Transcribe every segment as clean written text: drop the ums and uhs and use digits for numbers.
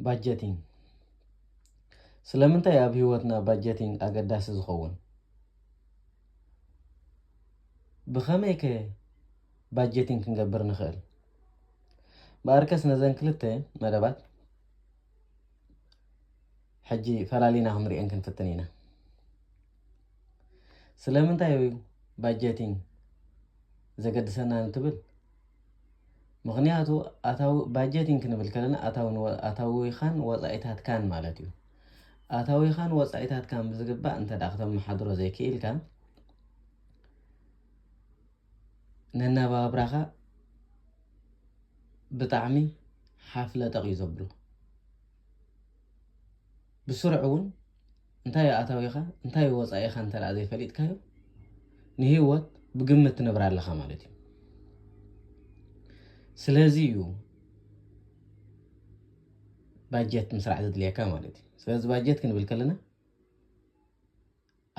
ባጀቲንግ ስለምንታይ ኣብ ህይወትና ባጀቲንግ ኣገዳሲ ዝኸውን ብኸመይ ከ ባጀቲንግ ክንገብር ንኽእል በኣርከስ ነዘን ክልተ መደባት ሕጂ ፈላሊና ክንሪአን ክንፍትን ኢና ስለምንታይ ባጀቲንግ ዘገድሰና እንትብል ምክንያቱ ኣታው ባጀቲንግ ክንብል ከለና ኣታዊኻን ወፃኢታትካን ማለት እዩ ኣታዊኻን ወፃኢታትካን ብዝግባእ እንተ ዳ ክተመሓድሮ ዘይክኢልካ ነናባብራኻ ብጣዕሚ ሓፍለጠቕ እዩ ዘብሎ ብስሩዕ እውን እንታይ ኣታዊኻ እንታይ ወፃኢኻ እንተ ዳ ዘይፈሊጥካዮ ንህይወት ብግምት ትነብር ኣለኻ ማለት እዩ ስለዚ እዩ ባጀት ምስራዕ ዘድልየካ ማለት እዩ ስለዚ ባጀት ክንብል ከለና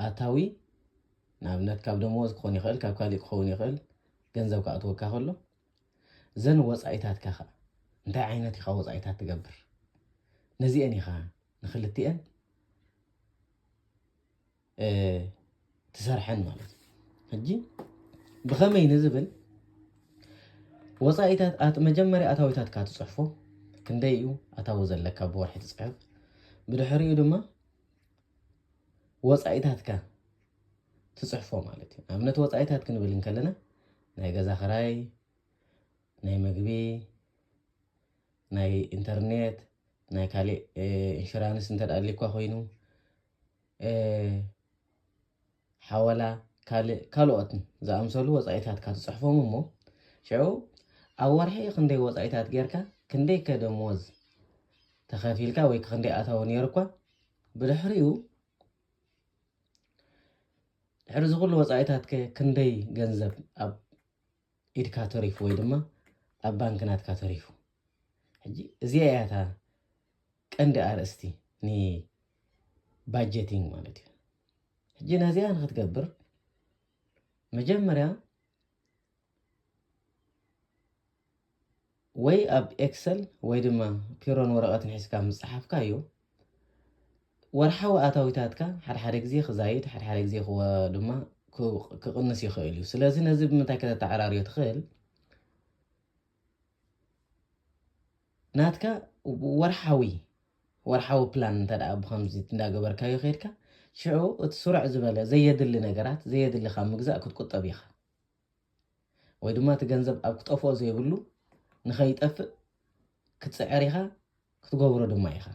ኣታዊ ንኣብነት ካብ ደመወዝ ክኾን ይኽእል ካብ ካሊእ ክኸውን ይኽእል ገንዘብ ክኣትወካ ከሎ ዘን ወፃኢታትካ ኸ እንታይ ዓይነት ኢኻ ወፃኢታት ትገብር ነዚአን ኢኻ ንክልቲአን ትሰርሐን ማለት እዩ ሕጂ ብኸመይ ንዝብል ወፃኢታት መጀመርያ ኣታዊታትካ ትፅሕፎ ክንደይ እዩ ኣታዊ ዘለካ ብወርሒ ትፅሕፍ ብድሕሪኡ ድማ ወፃኢታትካ ትፅሕፎ ማለት እዩ ኣብነት ወፃኢታት ክንብል ከለና ናይ ገዛ ክራይ ናይ ምግቢ ናይ ኢንተርኔት ናይ ካሊእ ኢንሹራንስ እንተዳልየካ ኮይኑ ሓወላ ካልኦትን ዝኣምሰሉ ወፃኢታትካ ትፅሕፎም እሞ ሽዑ ኣብ ወርሒ ክንደይ ወፃኢታት ጌርካ ክንደይ ከደመወዝ ተኸፊልካ ወይ ክንደይ ኣታዊ ነይሩካ ብድሕሪኡ ድሕሪ ዝኩሉ ወፃኢታት ክንደይ ገንዘብ ኣብ ኢድካ ተሪፉ ወይ ድማ ኣብ ባንክናትካ ተሪፉ ሕጂ እዚኣ እያ እታ ቀንዲ ኣርእስቲ ባጀቲንግ ማለት እዩ ሕጂ ነዚኣ ንክትገብር መጀመርያ ወይ ኣብ ኤክሰል ወይ ድማ ፒሮን ወረቐትን ሒዝካ ምፅሓፍካዮ ወርሓዊ ኣታዊታትካ ሓደ ግዜ ክዛይድ ሓደ ግዜ ድማ ክቕንስ ይኽእል እዩ ስለዚ ነዚ ብምንታይ ከተተዓራርዮ ትኽእል ናትካ ወርሓዊ ፕላን እንተ ደኣ ብከምዚ እንዳገበርካዮ ከይድካ ሽዑ እቲ ስሩዕ ዝበለ ዘየድሊ ነገራት ዘየድሊ ካብ ምግዛእ ክትቁጠብ ኢኻ ወይ ድማ እቲ ገንዘብ ኣብ ክጠፍኦ ዘይብሉ ንኸይጠፍእ ክትፅዕር ኢኻ ክትገብሮ ድማ ኢኻ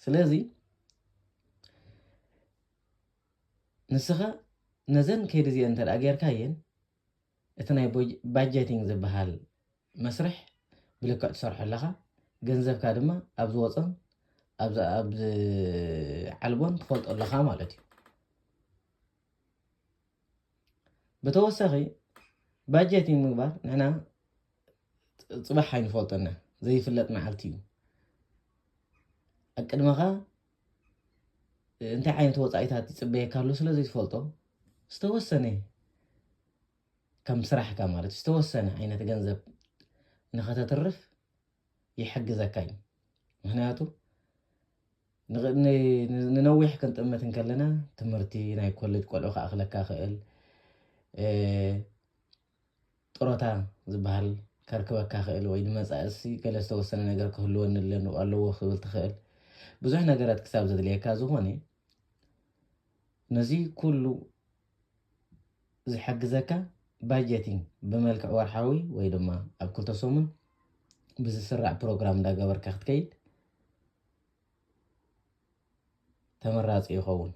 ስለዚ ንስኻ ነዘን ከይዲ እዚአን እንተ ደኣ ጌርካየን እቲ ናይ ባጀቲንግ ዝበሃል መስርሕ ብልክዕ ትሰርሖ ኣለኻ ገንዘብካ ድማ ኣብ ዝወፅን ኣብ ዓልቦን ትፈልጦ ኣለኻ ማለት እዩ ብተወሳኺ ባጀቲንግ ምግባር ንሕና ፅባሕ ኣይንፈልጦና ዘይፍለጥ መዓልቲ እዩ ኣቅድመኻ እንታይ ዓይነት ወፃኢታት ይፅበየካ ኣሎ ስለ ዘይትፈልጦ ዝተወሰነ ከም ስራሕካ ማለት ዝተወሰነ ዓይነት ገንዘብ ንኸተትርፍ ይሕግዘካ እዩ ምክንያቱ ንነዊሕ ክንጥምት ከለና ትምህርቲ ናይ ኮሌጅ ቆልዑ ከኣኽለካ ክእል ጥሮታ ዝበሃል ከርክበካ ክእል ወይ ንመፃእሲ ገለ ዝተወሰነ ነገር ክህልወኒ ኣለዎ ክብል ትኽእል ብዙሕ ነገራት ክሳብ ዘድልየካ ዝኾነ ነዚ ኩሉ ዝሕግዘካ ባጀቲንግ ብመልክዕ ወርሓዊ ወይ ድማ ኣብ 2 ሰሙን ብዝስራዕ ፕሮግራም እንዳገበርካ ክትከይድ ተመራፂ ይኸውን